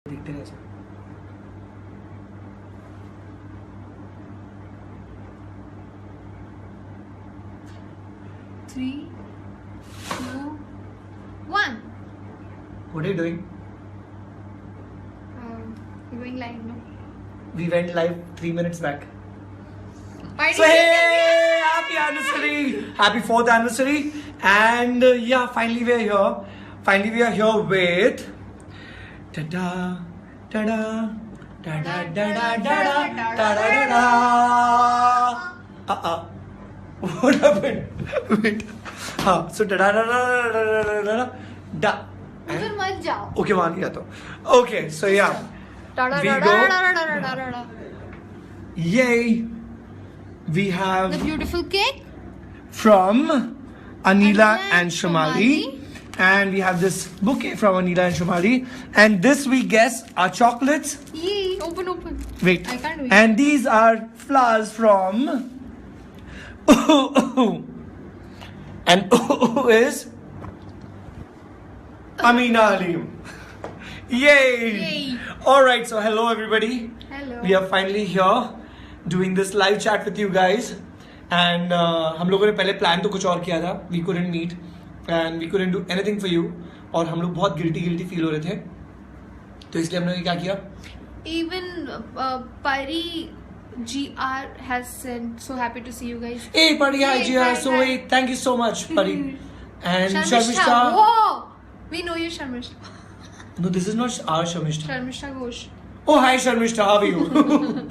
देखते रह जाओ। Three, two, one. What are you doing? You're going live, no? We went live 3 minutes back. Why So did you hey, happy anniversary, happy 4th anniversary, and yeah, finally we are here. Finally we are here with ta-da, ta-da, ta-da, da-da, da-da, da-da, da-da. What happened? Wait. So ta-da, da-da, da-da, da-da, da. उधर मत जाओ. Okay, वहाँ नहीं आता. Okay, so yeah. We go. Yay! We have The beautiful cake. from Anila Anila and Shamali. And we have this bouquet from Anila and Shamali. And this we guess are chocolates. Yay! Open. Wait. I can't wait. And these are flowers from. And is Amina Halim. Yay! Alright, so hello everybody. Hello. We are finally here doing this live chat with you guys. And हम लोगों ने पहले plan तो कुछ और किया था. We couldn't meet and we couldn't do anything for you. और हम लोग बहुत गिल्टी फील हो रहे थे. तो इसलिए हमने क्या किया? Even Pari GR has said, so happy to see you guys. Hey Pari, hi Hey, GR. hi, So hi. wait, thank you so much Pari. And Sharmishta. Sharmishta. Whoa! We know you, Sharmishta. No, this is not our Sharmishta. Sharmishta Ghosh. Oh, hi Sharmishta, how are you?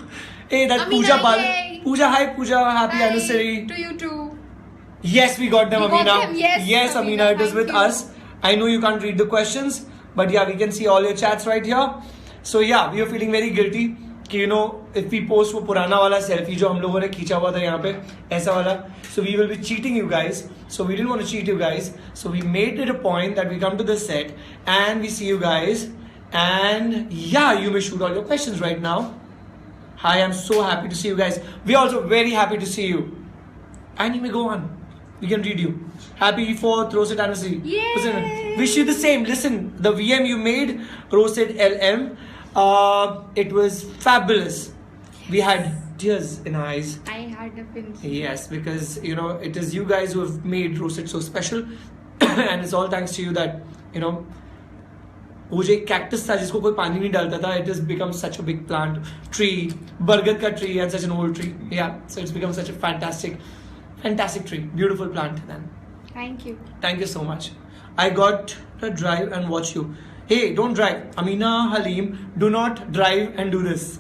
Hey, that's Amina, Pooja Bal. yay. Pooja, hi Pooja, happy Hi, anniversary. to you too. Yes, we got them, We got Amina. them, yes, Amina, Amina, it is thank with you. us. I know you can't read the questions, but yeah, we can see all your chats right here. So yeah, we are feeling very guilty कि you know if we post वो पुराना वाला selfie जो हम लोगों ने खींचा हुआ था यहाँ पे ऐसा वाला, so we will be cheating you guys. So we didn't want to cheat you guys. So we made it a point that we come to the set and we see you guys. And yeah, you may shoot all your questions right now. Hi, I'm so happy to see you guys. We're also very happy to see you. And you may go on. We can read you. Happy 4th Roasted anniversary. Yay! Listen, wish you the same. Listen, the VM you made, Roasted LM, it was fabulous. We had tears in our eyes. I had a pinch. Yes, because you know it is you guys who have made Roasted so special, and it's all thanks to you that you know. वो जो एक cactus था जिसको कोई पानी नहीं डालता था, it has become such a big plant, tree, बरगद का tree and such an old tree. Yeah, so it's become such a fantastic tree, beautiful plant. Then, thank you so much. I got to drive and watch you. Hey, don't drive. Amina Halim, do not drive and do this.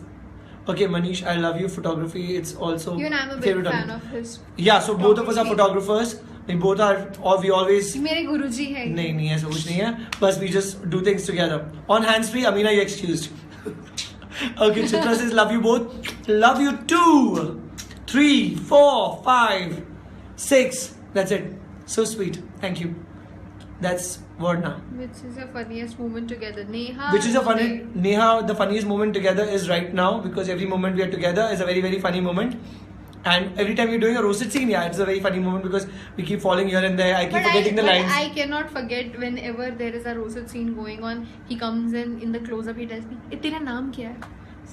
Okay, Manish, I love you. Photography, it's also Even I'm a big favorite fan of of his. Yeah, so both of us are photography. photographers. We both are, or we always. मेरे गुरुजी है. नहीं ऐसा कुछ नहीं है, बस we just do things together. On hands free, Amina, you're excused. Okay, Chitra says love you both. Love you too. 3, 4, 5, 6. That's it. So sweet. Thank you. That's Varna. Which is the funniest moment together? Neha. Which is a funny Neha. The funniest moment together is right now because every moment we are together is a very funny moment. And every time you're doing a roasted scene, yeah, it's a very funny moment because we keep falling here and there. I keep forgetting the lines. I cannot forget whenever there is a roasted scene going on. He comes in the close-up. He tells me, "Eh, तेरा नाम क्या है?"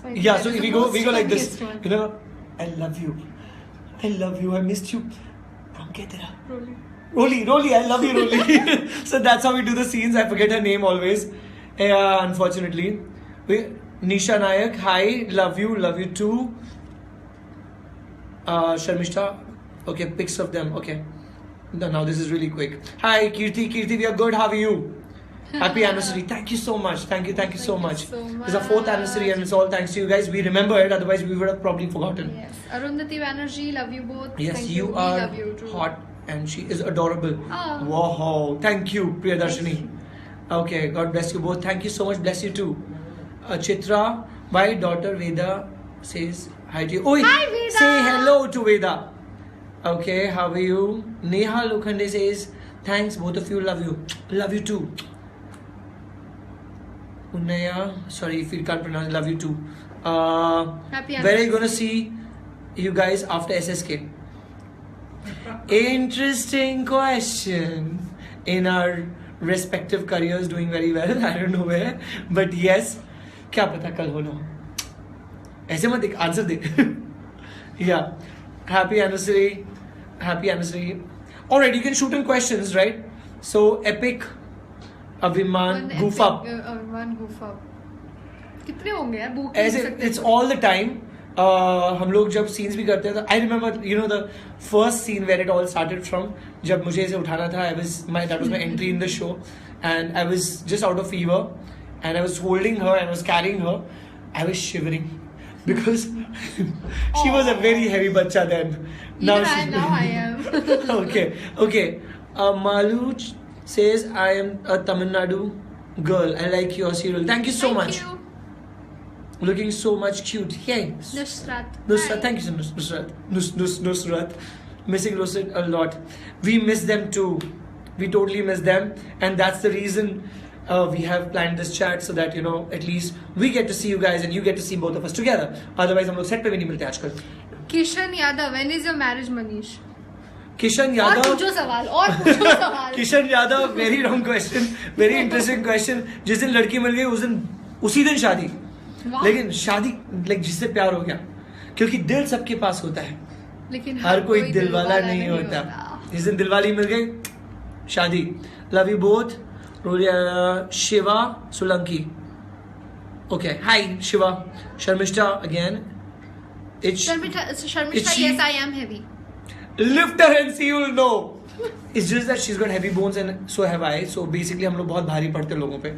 So Yeah, so that is we the go most like this. funniest one. You know, I love you. I missed you. नाम क्या है तेरा? Rolly, I love you, Rolly. So that's how we do the scenes. I forget her name always. Yeah, unfortunately. Nisha Nayak, hi, love you too. Sharmishta, okay, pics of them, okay. Now this is really quick. Hi, Kirti, we are good. How are you? Happy anniversary. Thank you so much. Thank you so much. It's our 4th anniversary and it's all thanks to you guys. We remember it, otherwise we would have probably forgotten. Yes. Arundhati Banerjee, love you both. Yes, Thank you We are love you too. hot and she is adorable. Ah. Wow, thank you, Priyadarshini. Thank Okay, God bless you both. Thank you so much. Bless you too. Chitra, my daughter Veda says hi to you. Oh, Hi, Veda. Say hello to Veda. Okay, how are you? Neha Lokhande says thanks, both of you. Love you too. Unaya, sorry if you can't pronounce. Love you too. Happy Where are you gonna see you guys after SSK? Interesting question. In our respective careers, doing very well. I don't know where, but yes. क्या पता कल हो ना हो. ऐसे मत answer they. Yeah, happy anniversary. All right, you can shoot in questions, right? So epic, Abhiman, goof up. Abhiman goof up. कितने होंगे यार? Book As it's all the time. हम लोग जब scenes भी करते हैं तो I remember, you know, the first scene where it all started from. जब मुझे इसे उठाना था, that was my entry in the show, and I was just out of fever, and I was holding her and I was carrying her. I was shivering because she was a very heavy bachcha then. Now I am. Okay. Malu says, I am a Tamil Nadu girl. I like your serial. Thank you so much. You. Looking so much cute. Yay. Nusrat. Thank you so much, Nusrat. Nusrat. Missing Nusrat a lot. We miss them too. We totally miss them. And that's the reason we have planned this chat, so that, you know, at least we get to see you guys and you get to see both of us together. Otherwise, हम लोग set पे भी नहीं मिलते आजकल. Kishan Yadav, when is your marriage, Manish? Kishan और Yadav. पूछो सवाल. Kishan Yadav, very wrong question. Very interesting question. जिस दिन लड़की मिल गई उसी दिन शादी. लेकिन शादी जिससे प्यार हो गया, क्योंकि दिल सबके पास होता है, लेकिन हर कोई दिल वाला नहीं होता. जिस दिन दिलवाली मिल गई, शादी. Love you both. Shiva Solanki. Okay, hi Shiva. Sharmishta again. Sharmishta, yes, I am heavy. Lift her and see, you'll know. It's just that she's got heavy bones and so have I. So basically हम लोग बहुत भारी पड़ते हैं लोगों पे.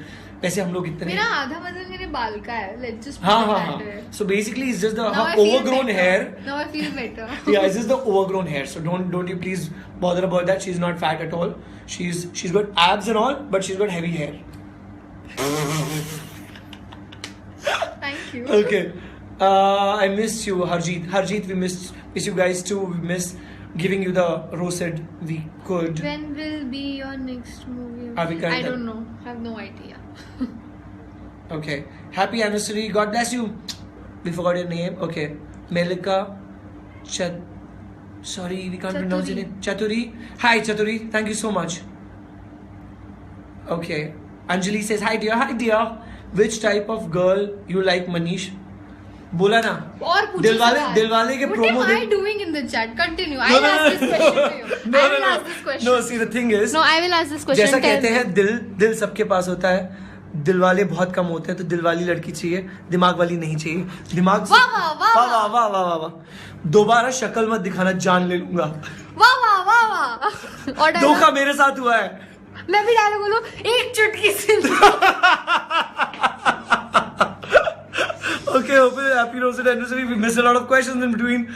वैसे हम लोग इतने. मेरा आधा वजन मेरे बाल का है. Let's just. हाँ. So basically it's just the overgrown hair. Now I feel better. Yeah, it's just the overgrown hair. So don't you please bother about that. She's not fat at all. She's got abs and all, but she's got heavy hair. Thank you. Okay. I miss you, Harjeet, we miss you guys too. We miss giving you the roasted. We could. When will be your next movie? I don't know. I have no idea. Okay. Happy anniversary. God bless you. We forgot your name. Okay. Melika Sorry, we can't pronounce your name. Chaturi. Hi, Chaturi. Thank you so much. Okay. Anjali says, hi dear. Which type of girl you like, Manish? बोला ना. और पूछो सवाल. दिलवाले के promo. What am I doing in the chat? Continue. I will ask this question to you. I will ask this question. No, see the thing is. No, I will ask this question. जैसा कहते हैं दिल सबके पास होता है. दिलवाले बहुत कम होते हैं, तो दिलवाली लड़की चाहिए, दिमाग वाली नहीं चाहिए. दिमाग से वाह. दोबारा शक्ल मत दिखाना, जान ले लूंगा. वाह. और धोखा मेरे साथ हुआ है. मैं भी डायलॉग बोलूं, एक चुटकी से. Okay, hopefully happy roasted anniversary. We missed a lot of questions in between.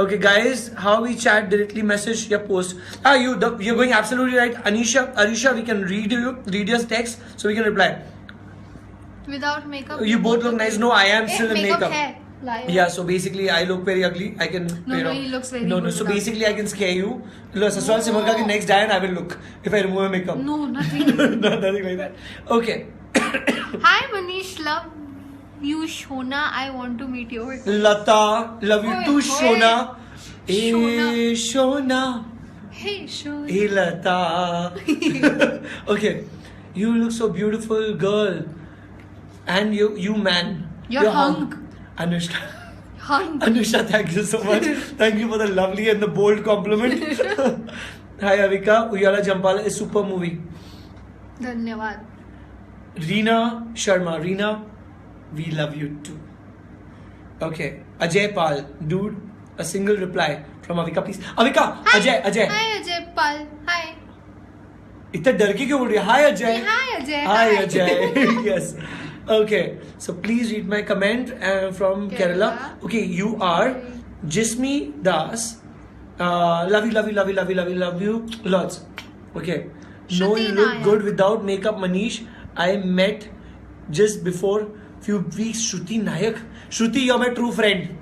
Okay, guys, how we chat directly, message या post. You're going absolutely right. Arisha, we can read your text, so we can reply. Without makeup. You both look nice. No, I am still in makeup. है. Liar. Yeah, so basically I look very ugly. I can. No, he looks very No, good so without. basically I can scare you. Saswal Simorka ki next Diane I will look if I remove my makeup. No, nothing. No, nothing like that. Okay. Hi, Manish. Love you, Shona. I want to meet you. Lata, love you too, Shona. Shona. Shona. Hey, Shona. Hey, Lata. Okay. You look so beautiful, girl. And you man. You're hung. Anushka. Hung. Anusha, thank you so much. Thank you for the lovely and the bold compliment. Hi, Avika. Uyala Jampala is super movie. धन्यवाद. Reena Sharma. Reena, we love you too. Okay. Ajay Pal. Dude, a single reply from Avika, please. Avika! Hi. Ajay. Hi, Ajay Pal. Hi. इतना डर के क्यों बोल रही है? Hi, Ajay. Hi, Ajay. Hi, Ajay. Yes. Okay. So please read my comment from Kerala. Okay, you are Jismi Das. Love you. Lots. Okay. No, you look good without makeup, Manish. I met just before few weeks Shruti Nayak. Shruti, you're my true friend.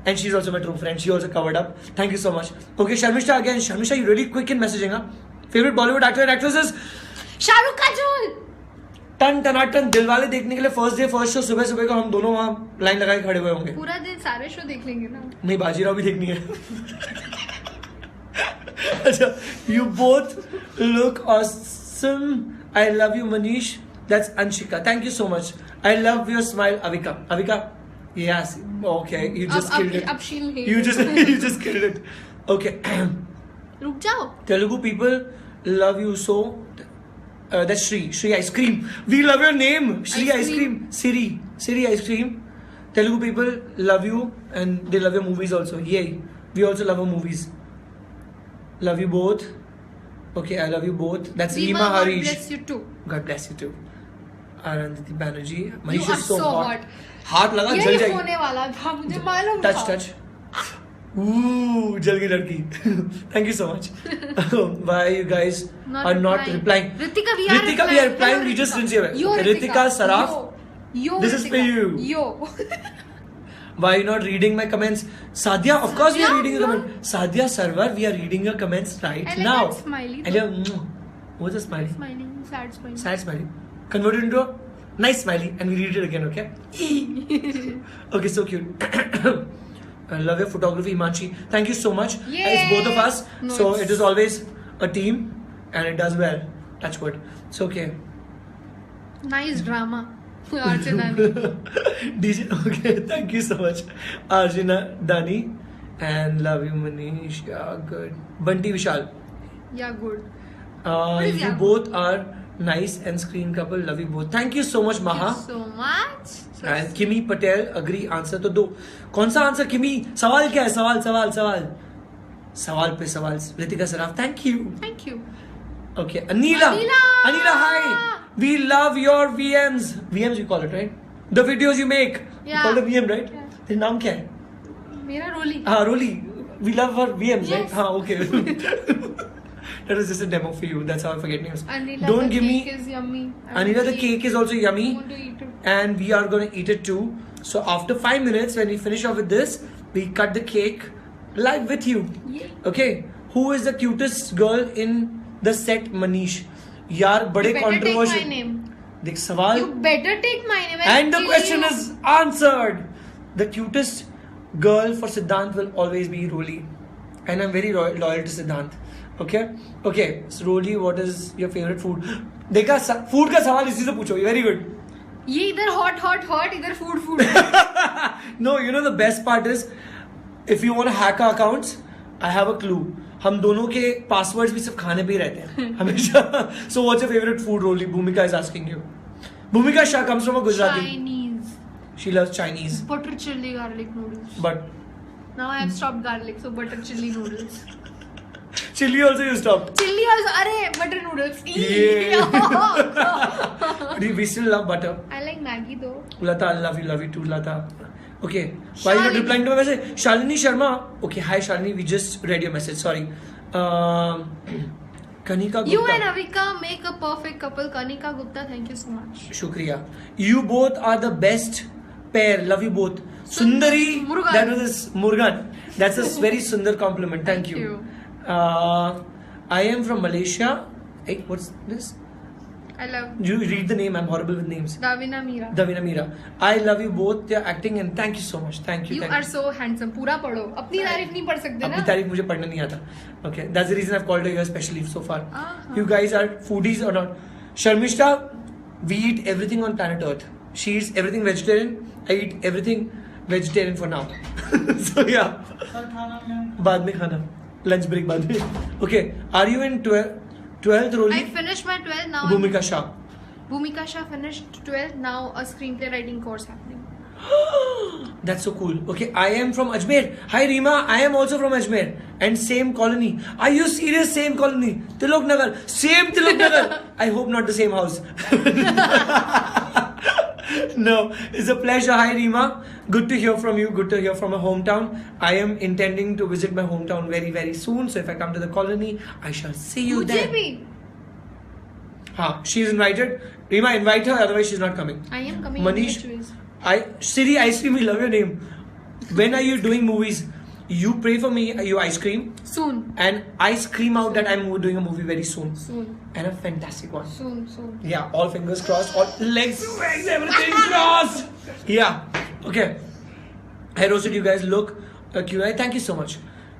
And she's also my true friend. She also covered up. Thank you so much. Okay, Sharmishta again. Sharmishta, you really quick in messaging, huh? Favorite Bollywood actor and actresses? Shahrukh Khan. टन टनाटन दिलवाले देखने के लिए first show सुबह को हम दोनों वहाँ लाइन लगा के खड़े हुए होंगे. पूरा दिन सारे शो देख लेंगे ना. नहीं, बाजीराव भी देखनी है. अच्छा, you both look awesome. I love you, Manish. That's Anshika. Thank you so much. I love your smile, Avika. Avika? Yes. Okay. You just killed it. अब she'll hate You it. just killed it. Okay. रुक जाओ. Telugu people love you so. That's Shri. Shri Ice Cream. We love your name. Shri Ice Ice Cream. Siri. Siri Ice Cream. Telugu people love you and they love your movies also. Yay. We also love your movies. Love you both. Okay, I love you both. That's Rima God Harish. bless you too. God bless you too. Arandhati Banerjee. You Manish are is so so hot. hot. हाथ लगा जल यही जाएगी. होने वाला था मुझे मालूम Touch, था. touch. Ooh, जल गई लड़की. Thank you so much. Why you guys are not replying? Ritika, we are replying. We just didn't see it. Yo, Okay, Ritika Saraf. Yo, This is Ritika. for you. Yo. Why you not reading my comments? Sadia, of course we are Sadia, reading your no. comments. Sadia Sarwar, we are reading your comments right And now. that smiley. And you're, what's a smiley? Smiling, sad smiling. Sad smiley. Convert it into a nice smiley and we read it again, okay? Okay, so cute. I love your photography, Himanshi. Thank you so much. Yay! It's both of us. No, So it's- it is always a team and it does well. Touch wood. It's okay. Nice drama. Archana ne. DJ, okay, thank you so much. Arjuna Dani and love you, Manish. Yeah, good. Bunty Vishal. Yeah, good. What is You yeah? both are nice and screen couple. Love you both. Thank you so much, Maha. Thank you so much. And Kimi Patel agree answer तो दो. कौन सा answer किमी? सवाल क्या है? सवाल पे सवाल. Ritika Saraf, thank you. Thank you. Okay, Anila, hi. We love your VMs. VMs you call it, right? The videos you make. You Yeah. call it VM, right? Yeah. तेरा नाम क्या है? मेरा रोली. हाँ, Roli. We love her VMs, right? Yes. हाँ, okay. That was just a demo for you. That's how I forget names. Anila, Don't the give me. cake is yummy. Anila, the cake is also I yummy. want to eat it. And we are going to eat it too. So after 5 minutes, when we finish off with this, we cut the cake live with you. Yay. Okay. Who is the cutest girl in the set, Manish? यार बड़े You better take my controversial. name. देख सवाल. You better take my name. And the kill question you. is answered. The cutest girl for Siddhant will always be Roli. And I'm very loyal to Siddhant. Okay? Okay. So Roli, what is your favorite food? देखा food का सवाल इसी से पूछो. Very good. ये इधर hot इधर food. No, you know the best part is if you want to hack our accounts, I have a clue. हम दोनों के पासवर्ड्स भी सिर्फ खाने पे ही रहते हैं हमेशा. So what's your favorite food, Roli? Bhumika is asking you. Bhumika Shah comes from a Gujarati. Chinese. She loves Chinese. Butter chili garlic noodles. But Now I have stopped garlic, so butter chili noodles. chili also you stopped. Chili also, अरे butter noodles. Yeah. We still love butter. I like Maggi though. Lata, I love you too, Lata. Okay. Why are you not Shalini. replying to my message? Shalini Sharma. Okay, hi Shalini. We just read your message. Sorry. Kanika Gupta. You and Avika make a perfect couple. Kanika Gupta, thank you so much. Shukriya. You both are the best pair. Love you both. Sundari. Murugan. That was Murugan. That's a very sundar compliment. Thank Thank you. I am from Malaysia. Hey, what's this? I love You read the name. I'm horrible with names. Davina Meera. Davina Meera. I love you both. They're acting and thank you so much. Thank you. You thank are so handsome. पूरा पढ़ो. अपनी तारीफ नहीं पढ़ सकते अपनी ना. तारीफ मुझे पढ़ना नहीं आता. Okay, that's the reason I've called her here especially so far. Uh-huh. You guys are foodies or not? Sharmishta, we eat everything on planet Earth. She eats everything vegetarian. I eat everything vegetarian for now. So yeah. बाद में खाना. Lunch break बाद में. Okay, are you in 12th Roli? I finished my 12th now. Bhumika Shah. Bhumika Shah finished 12th. Now a screenplay writing course happening. That's so cool. Okay, I am from Ajmer. Hi Rima, I am also from Ajmer. And same colony. Are you serious? Same colony. Tilok Nagar. Same Tilok Nagar. I hope not the same house. No, it's a pleasure. Hi Rima. Good to hear from you. Good to hear from a hometown. I am intending to visit my hometown very, very soon. So if I come to the colony, I shall see you मुझे there. भी. She's invited. Rima, invite her, otherwise she's not coming. I am coming. Manish, in which ways? Siri Ice Cream, we love your name. When are you doing movies? You pray for me, you ice cream, Soon. and I scream out that I'm doing a movie very soon. Soon. And a fantastic one. Soon. Yeah, all fingers crossed, all legs, everything crossed. Yeah, okay. I roasted you guys. Look, QI, thank you so much.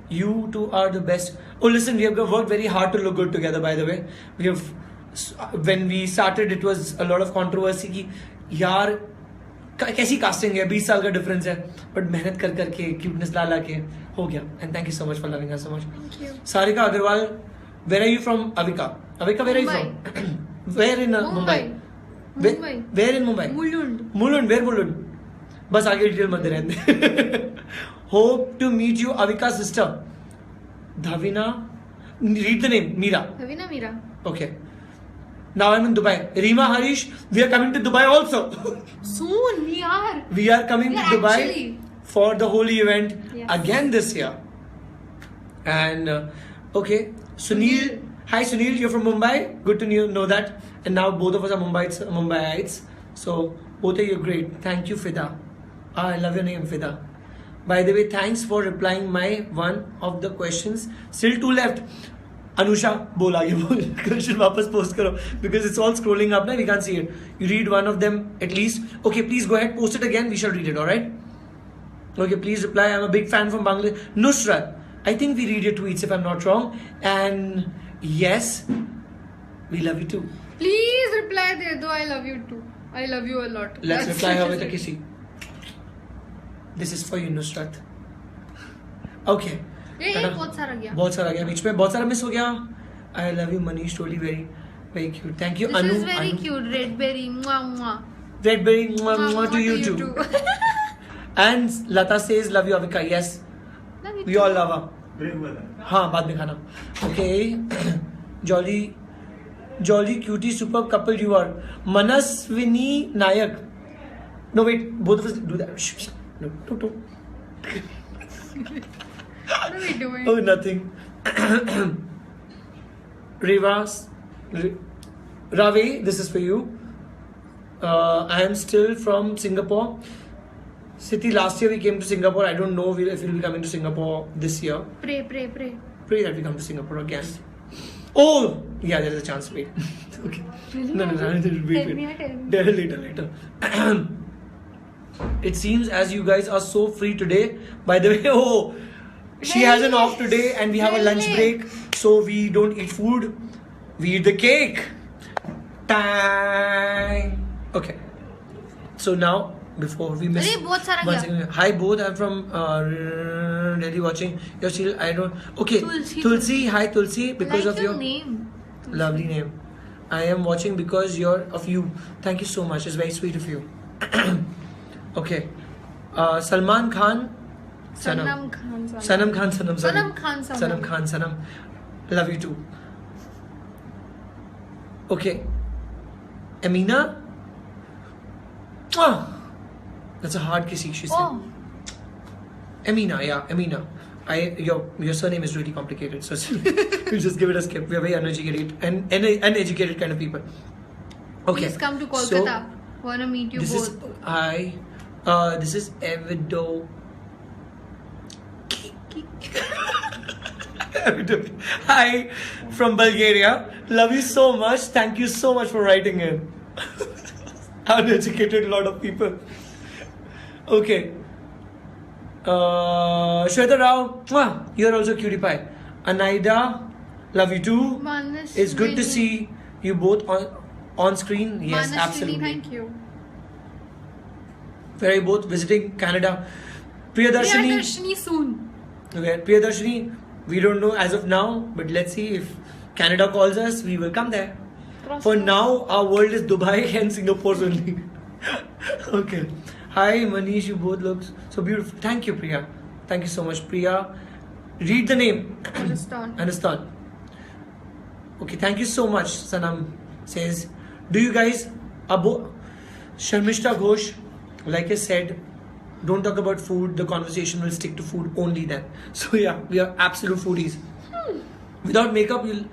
You two are the best. Oh, listen, we have worked very hard to look good together, by the way. We have when we started it was a lot of controversy कि यार कैसी casting है, 20 साल का difference है, but मेहनत कर करके क्यूटनेस ला के हो गया. And thank you so much for loving us so much. Sarika Agarwal, where are you from? Avika, where are you from? Where in Mumbai? Where in Mumbai? Mulund. Where Mulund? बस आगे डिटेल मत दे रहने. Hope to meet you Avika sister. Dhavina, read the name. Meera. Okay. Now I'm in Dubai. Reema Harish, we are coming to Dubai also. Soon we are coming to Dubai actually for the holy event again this year. And okay, Sunil. Hi Sunil, you're from Mumbai. Good to know that. And now both of us are Mumbaiites. So both of you are great. Thank you, Fida. I love your name, Fida. By the way, thanks for replying my one of the questions. Still two left. Anusha, बोल आगे बोल. Question वापस post करो because it's all scrolling up now. We can't see it. You read one of them at least. Okay, please go ahead. Post it again. We shall read it. All right. Okay, please reply. I'm a big fan from Bangladesh. Nusrat, I think we read your tweets if I'm not wrong. And yes, we love you too. Please reply there though. I love you too. I love you a lot. Let's reply her with a kissy. This is for you, Nusrat. Okay. ये बहुत सारा गया बीच में, बहुत सारा miss हो गया. I love you, Manish. Totally very, very cute. Thank you, Anu. This is very cute. Redberry, mwah mwah. Redberry, mwah mwah to you too. And Lata says, love you, Avika. Yes. Love you We too. all love her. हाँ, बाद में खाना. Okay. Jolly cutie superb couple you are. Manaswini Nayak. No wait, both of us do that. Shh. No. What are we doing? Oh, nothing. Ravi, this is for you. I am still from Singapore. Siti, last year we came to Singapore. I don't know if we'll be coming to Singapore this year. Pray. Pray that we come to Singapore again. Oh, yeah, there is a chance. Wait. Okay. Really? No. Wait. Tell me. Later. It seems as you guys are so free today. By the way, she has an off today and we have a lunch break. So we don't eat food. We eat the cake. Time. Okay. So now, before we miss... Hi both, I'm from Delhi watching. You're still, I don't... Okay, Tulsi. Hi Tulsi. Because of your name. Lovely name. I am watching because of you. Thank you so much. It's very sweet of you. Okay. Salman Khan. Sanam Khan. Love you too. Okay. Amina. That's a hard kissy, she said. Amina. Your surname is really complicated, so we'll just give it a skip. We are very uneducated and uneducated kind of people. Okay. Please come to Kolkata. Wanna meet you both. This is Evido. Hi from Bulgaria. Love you so much. Thank you so much for writing in. Uneducated lot of people. Okay. Shweta Rao, you're also cutie pie. Anaida, love you too. Manas, it's good to see you both on screen. Yes, Manas, absolutely. Thank you. Where are you both visiting? Canada. Priyadarshini soon. Okay, Priyadarshini, we don't know as of now, but let's see if Canada calls us, we will come there. For now, our world is Dubai and Singapore only. Okay. Hi Manish, you both look so beautiful. Thank you, Priya. Thank you so much, Priya. Read the name. Anistan. Okay, thank you so much. Sanam says, do you guys Sharmishta Ghosh, like I said, don't talk about food. The conversation will stick to food only then. So yeah, we are absolute foodies. Without makeup, you'll...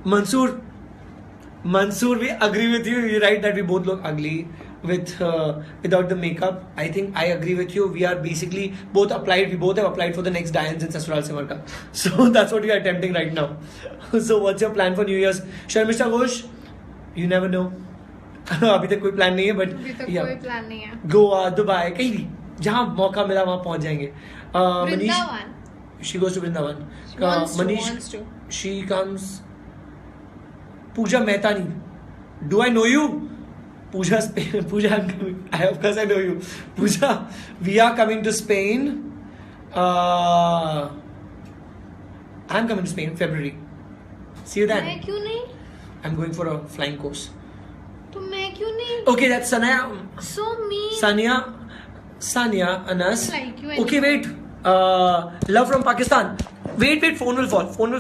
Mansoor, we agree with you. You're right that we both look ugly without the makeup. I think I agree with you. We are basically both applied. We both have applied for the next Diane's in Sasural se Marka. So that's what we are attempting right now. So what's your plan for New Year's? Sharmishta Ghosh, you never know. अभी तक कोई plan नहीं है but कोई plan नहीं है. Goa, Dubai, कहीं भी जहाँ मौका मिला वहाँ पहुँच जाएंगे. Manish, she goes to Vrindavan. Manish, she comes. Pooja Mehtani. Do I know you? Pooja, Pooja, of course I know you. Pooja, we are coming to Spain. I'm coming to Spain in February. See you then. मैं क्यों नहीं? I'm going for a flying course. तो मैं क्यों नहीं? Okay, that's Sanaya. So mean. Sania, Anas. I like you Okay, anyway. wait. Love from Pakistan. Wait, phone will fall. She's Don't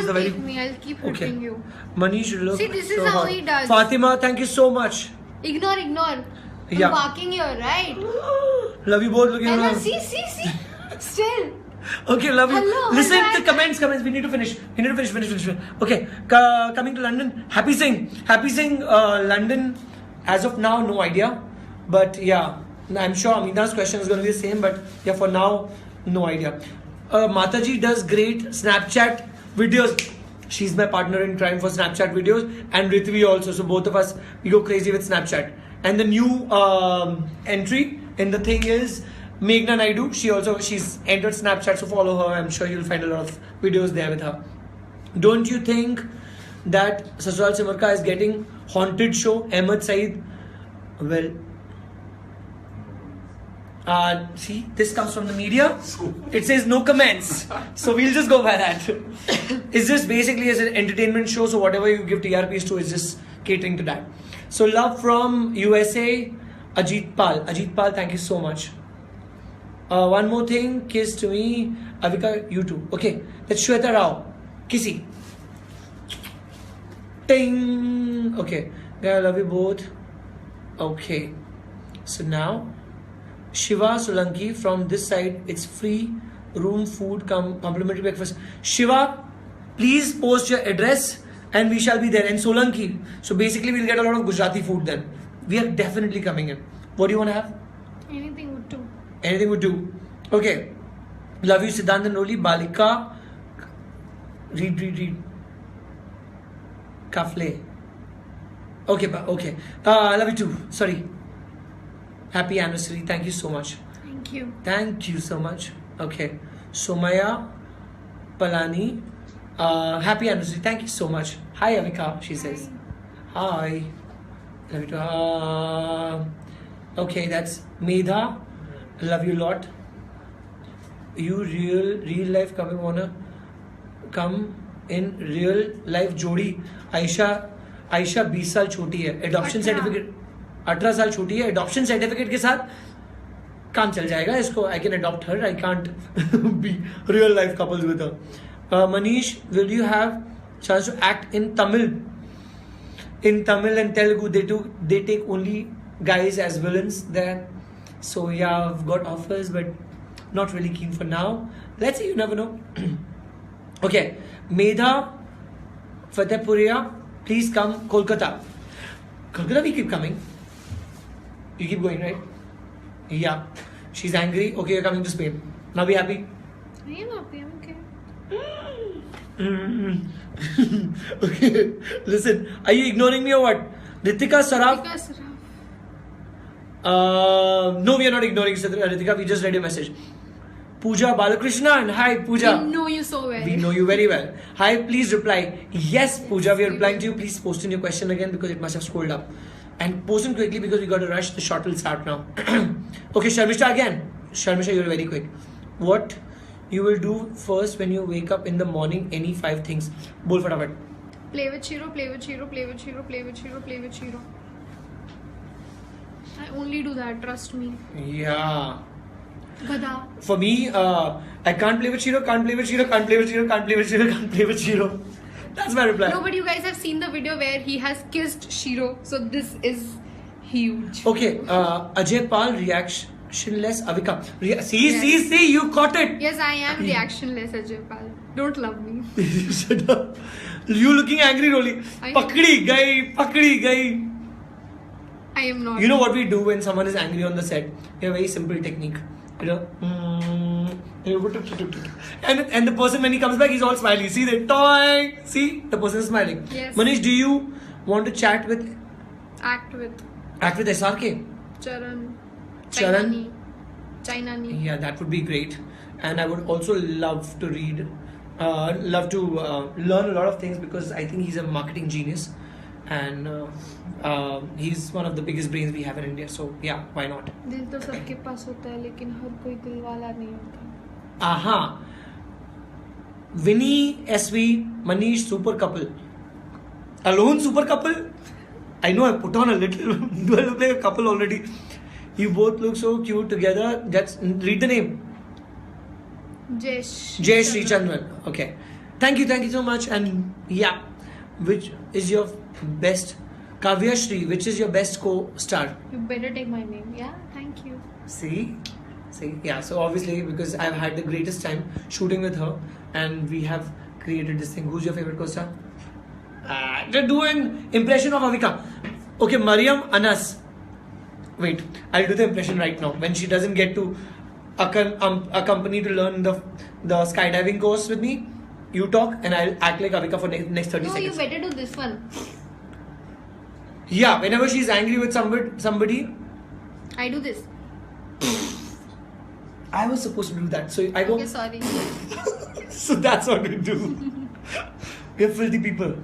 a very... take me. I'll keep Okay. hitting you. Manish, you look See, this is so how hot. he does. Fatima, thank you so much. Ignore. Yeah. I'm barking here, right? Love you both. Looking Ella, around. see. Still. Okay, love you. Hello, Listen hi. to the comments. We need to finish. Finish. Okay, coming to London. Happy Singh, London. As of now, no idea. But yeah, I'm sure Amina's question is going to be the same. But yeah, for now, no idea. Mataji does great Snapchat videos. She's my partner in crime for Snapchat videos, and Ritvi also. So both of us, we go crazy with Snapchat. And the new entry in the thing is Meghna Naidu. She's entered Snapchat, so follow her. I'm sure you'll find a lot of videos there with her. Don't you think that Sasural Simarka is getting haunted show? Ahmed Saeed. Well, see, this comes from the media. It says no comments, so we'll just go by that. It's just basically as an entertainment show, so whatever you give TRPs to is just catering to that. So love from USA, Ajit Pal, thank you so much. One more thing, kiss to me, Avika, you too. Okay, that's Shweta Rao, kissy. Ting. Okay, I love you both. Okay, so now Shiva Solanki from this side, it's free room, food, complimentary breakfast. Shiva, please post your address and we shall be there. And Solanki, so basically we'll get a lot of Gujarati food then. We are definitely coming in. What do you want to have? Anything would do. Anything would do. Okay. Love you, Siddhant and Roli. Balika. Read. Kafle. Okay. Love you too. Sorry. Happy anniversary. Thank you so much. Thank you. So much. Okay. Somaya Palani. Happy anniversary. Thank you so much. Hi, Avika, she says. Hi. Love you too. Okay, that's Medha. Love you a lot. You real life coming wanna come in real life जोड़ी. आयशा 20 साल छोटी है. Adoption certificate 18 साल छोटी है. Adoption certificate के साथ काम चल जाएगा इसको. I can adopt her. I can't be real life couples with her. Manish, will you have chance to act in Tamil? In Tamil and Telugu, they take only guys as villains there. So yeah, I've got offers, but not really keen for now. Let's see, you never know. Okay, Medha Fatehpuria, please come Kolkata. Kolkata, we keep coming. You keep going, right? Yeah. She's angry. Okay, you're coming to Spain. Now be happy. I am happy. I'm okay. Okay, listen. Are you ignoring me or what? Ritika Saraf. No, we are not ignoring Ritika. We just read your message. Pooja Balakrishnan. Hi, Pooja. We know you so well. We know you very well. Hi, please reply. Yes, Pooja, we are replying to you. Please post in your question again because it must have scrolled up. And post in quickly because we got to rush. The shot will start now. Okay, Sharmisha again. Sharmisha, you're very quick. What you will do first when you wake up in the morning? Any 5 things. Bol fatafat. Play with Shiro, play with Shiro, play with Shiro, play with Shiro, play with Shiro. I only do that, trust me. Yeah. Gada. For me, I can't play with Shiro, can't play with Shiro, can't play with Shiro, can't play with Shiro, can't play with Shiro. That's my reply. No, but you guys have seen the video where he has kissed Shiro. So this is huge. Okay, Ajay Pal, reactionless Avika. See, you caught it. Yes, I am reactionless, Ajay Pal. Don't love me. Shut up. You looking angry, Roli. Pakdi gai. I am not. You know what we do when someone is angry on the set? We have a very simple technique. You know, and the person when he comes back, he's all smiley. See the toy. See the person is smiling. Yes. Manish, do you want to chat with? Act with SRK. Charan. Charan? Chainani. Yeah, that would be great. And I would also love to read love to learn a lot of things because I think he's a marketing genius, and he's one of the biggest brains we have in India. So yeah, why not? दिल तो सबके पास होता है लेकिन हर कोई दिल वाला नहीं होता. Aha. Vinny, SV, Manish, super couple. Alone super couple? I know I put on a little. Do I look like a couple already? You both look so cute together. Read the name. Jay Sri Chandran. Okay. Thank you so much. And yeah, which is your best? Kavya Shri, which is your best co-star? You better take my name. Yeah, thank you. See, yeah. So obviously, because I've had the greatest time shooting with her, and we have created this thing. Who's your favorite co-star? Do an impression of Avika. Okay, Mariam Anas. Wait, I'll do the impression right now. When she doesn't get to accompany to learn the skydiving course with me, you talk, and I'll act like Avika for next 30 No, seconds. you better do this one. Yeah, whenever she's angry with somebody, I do this. I was supposed to do that. So I go. Okay, sorry. So that's what we do. We're filthy people.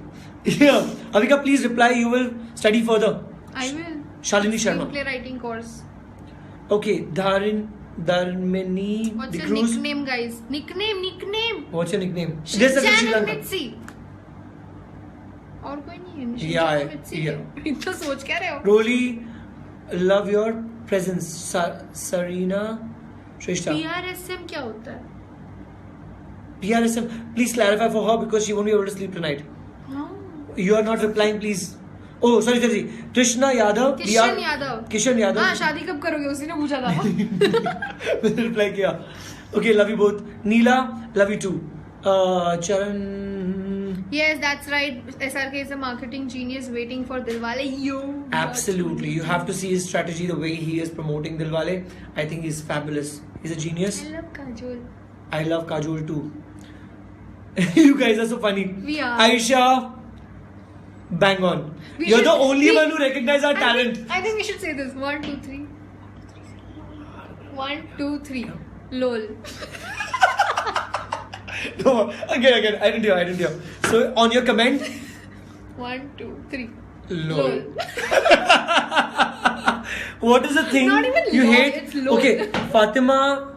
Yeah. Avika, please reply. You will study further. I will. Shalini Sharma. Screenplay writing course. Okay. Dharmini. What's the your cruise. nickname, guys? Nickname. What's your nickname? Shinchan Sri and Lanka. Mitzi. और कोई नहीं है. Yeah, Shinchan and Mitzi. yeah. इतना सोच क्या रहे हो? Rolly, love your presence. Sarina Shrestha. PRSM क्या होता है? PRSM. Please clarify for her because she won't be able to sleep tonight. No. You are not replying, please. Oh, sorry. Krishna Yadav. Kishan Yadav. Kishan Yadav. हाँ, शादी कब करोगे? उसी ने पूछा था. मैंने reply किया. Okay, love you both. Neela, love you too. Charan. Yes, that's right. SRK is a marketing genius waiting for Dilwale. Yo. Absolutely. You have to see his strategy, the way he is promoting Dilwale. I think he's fabulous. He's a genius. I love Kajol. I love Kajol too. You guys are so funny. We are. Aisha, bang on. You're the only one who recognizes our talent. I think we should say this. 1, 2, 3. 1, 2, 3. LOL. No, again. I didn't hear. So on your comment, 1, 2, 3. lol. What is the thing Not even you lol, hate? it's lol. Okay, Fatima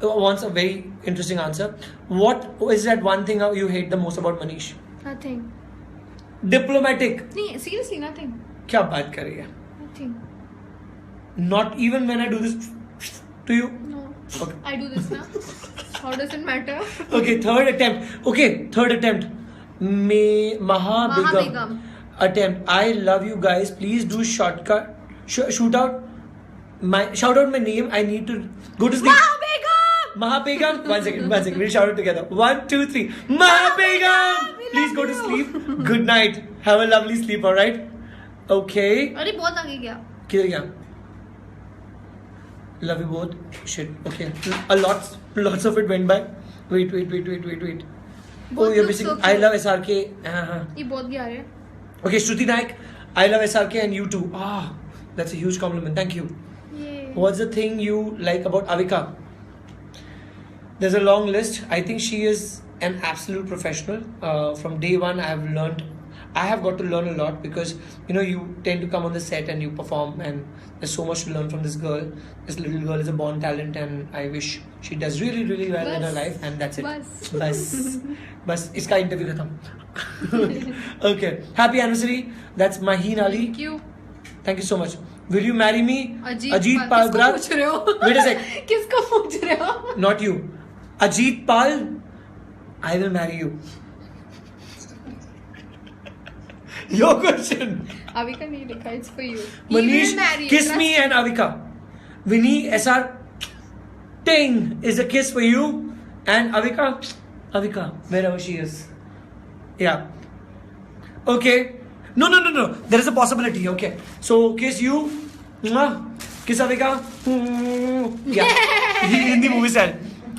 wants a very interesting answer. What is that one thing you hate the most about Manish? Nothing. Diplomatic. Nee, seriously, nothing. क्या बात कर रही है? Nothing. Not even when I do this to you. No. Okay. I do this now. How does it matter? Okay, third attempt. Maha Begum. Attempt. I love you guys. Please do shout out my name. I need to go to sleep. Maha Begum. One second. We'll shout it together. 1, 2, 3. Maha Begum. Please go to sleep. Good night. Have a lovely sleep. All right. Okay. अरे बहुत आगे गया. किधर गया? Love you both. Shit. Okay. Lots of it went by. Wait. Oh, you're missing. so I cute. love SRK. ये बहुत गया है. Okay, Shruti Naik. I love SRK and you too. That's a huge compliment. Thank you. Yay. What's the thing you like about Avika? There's a long list. I think she is an absolute professional. From day one, I have got to learn a lot because you tend to come on the set and you perform, and there's so much to learn from this girl. This little girl is a born talent, and I wish she does really, really well in her life. And that's it. Bas. Iska interview khatam. Okay. Happy anniversary. That's Maheen Ali. Thank you. Thank you so much. Will you marry me? Ajit Pal किसको पूछ रहे हो? Wait a sec. किसको पूछ रहे हो? Not you. Ajit Pal, I will marry you. Your question. Avika नहीं लिखा. It's for you. Manish, He will marry you, kiss trust me and Avika. Vinny, SR, ting is a kiss for you. And Avika, wherever she is. Yeah. Okay. No. There is a possibility. Okay. So, kiss you. Mwah. Kiss Avika. Yeah. In the movie style.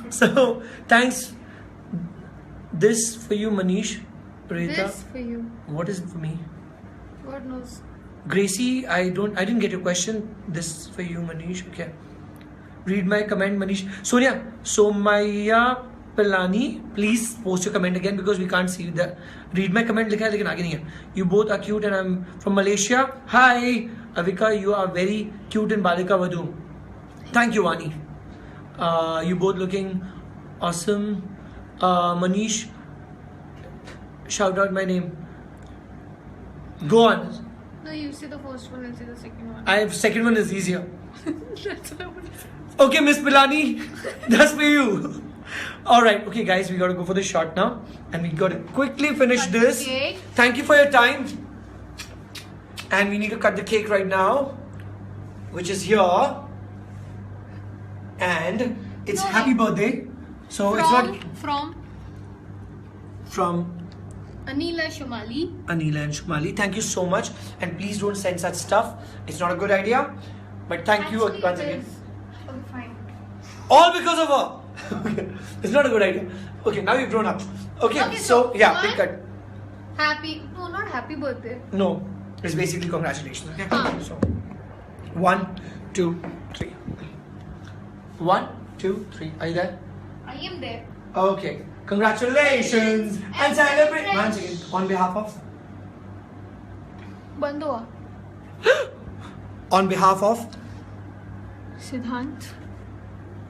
So, thanks. This for you, Manish. Rita. This for you. What is it for me? God knows. Gracie, I didn't get your question. This for you, Manish. Okay. Read my comment, Manish. Sonia, Somaya Pilani, please post your comment again because we can't see that. Read my comment लिखा है लेकिन आगे नहीं है. You both are cute and I'm from Malaysia. Hi, Avika, you are very cute in Balika Vadhu. Thank you, Vani. You both looking awesome. Manish, shout out my name. Go on. No, you see the first one and see the second one. Second one is easier. That's what I want to say. Okay, Miss Pilani, that's for you. All right, okay, guys, we got to go for the shot now, and we got to quickly finish Cut the this. cake. Thank you for your time, and we need to cut the cake right now, which is here, and it's No, happy no. birthday. So it's not from Anila Shumali. Anila and Shumali. Thank you so much, and please don't send such stuff. It's not a good idea, but thank you Actually, once it again. is. Oh, fine. All because of her. Okay, it's not a good idea. Okay, now you've grown up. Okay, Okay, so yeah, one- big cut. No, not happy birthday. No, it's basically congratulations. Okay, so 1, 2, 3. 1, 2, 3. Are you there? I am there. Okay, congratulations and celebrate. celebrate. 1 second. On behalf of. बंद हुआ. On behalf of Siddhant.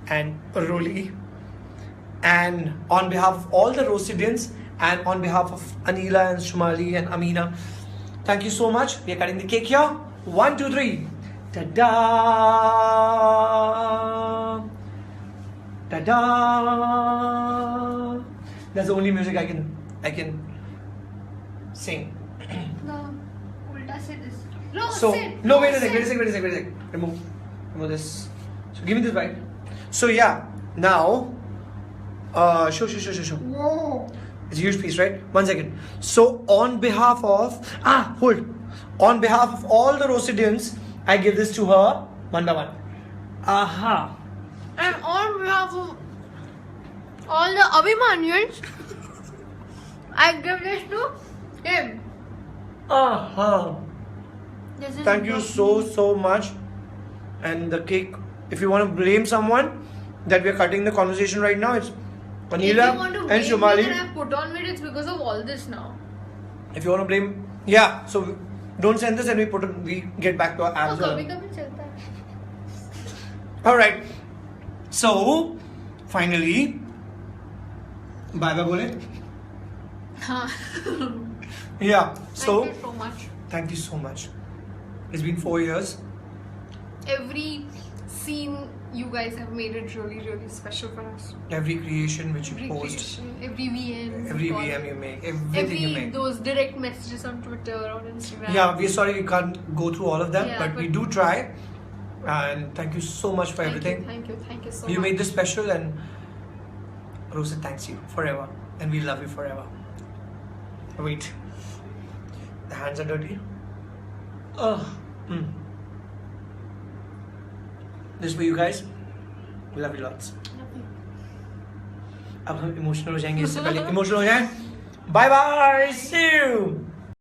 and Roli, and on behalf of all the Rosidians, and on behalf of Anila and Shumali and Amina, thank you so much. We are cutting the cake here. 1, 2, 3. Ta-da! Ta-da! That's the only music I can sing. No, ulta se this. No, So sit. no, wait a sec. Remove this. So give me this bite. So yeah, now show. Whoa. It's a huge piece, right? 1 second. So on behalf of on behalf of all the Rosidians, I give this to her one by one. Aha. And on behalf of all the Abhimanyans, I give this to him. Aha. This is Thank you so much. And the cake, if you want to blame someone that we are cutting the conversation right now, it's If you Anila want to and blame me Shumali. that I've put on weight, it's because of all this now. If you want to blame, yeah. So don't send this and we get back to our abs. कभी कभी चलता है. All right. So finally, bye bye bole. हाँ. Yeah. So Thank you so much. thank you so much. It's been 4 years. Every scene you guys have made it really, really special for us. Every creation which you Every post, creation, every VM, every call, VM you make, everything you every make. those direct messages on Twitter or Instagram. Yeah, we're sorry we can't go through all of that, Yeah, but we but- do try. And thank you so much for everything. Thank you so You much. made this special, and Rosa thanks you forever, and we love you forever. Wait, the hands are dirty. This for you guys. We love you lots. Love you. अब हम emotional हो जाएंगे इससे पहले emotional हो जाए. Bye bye. See you.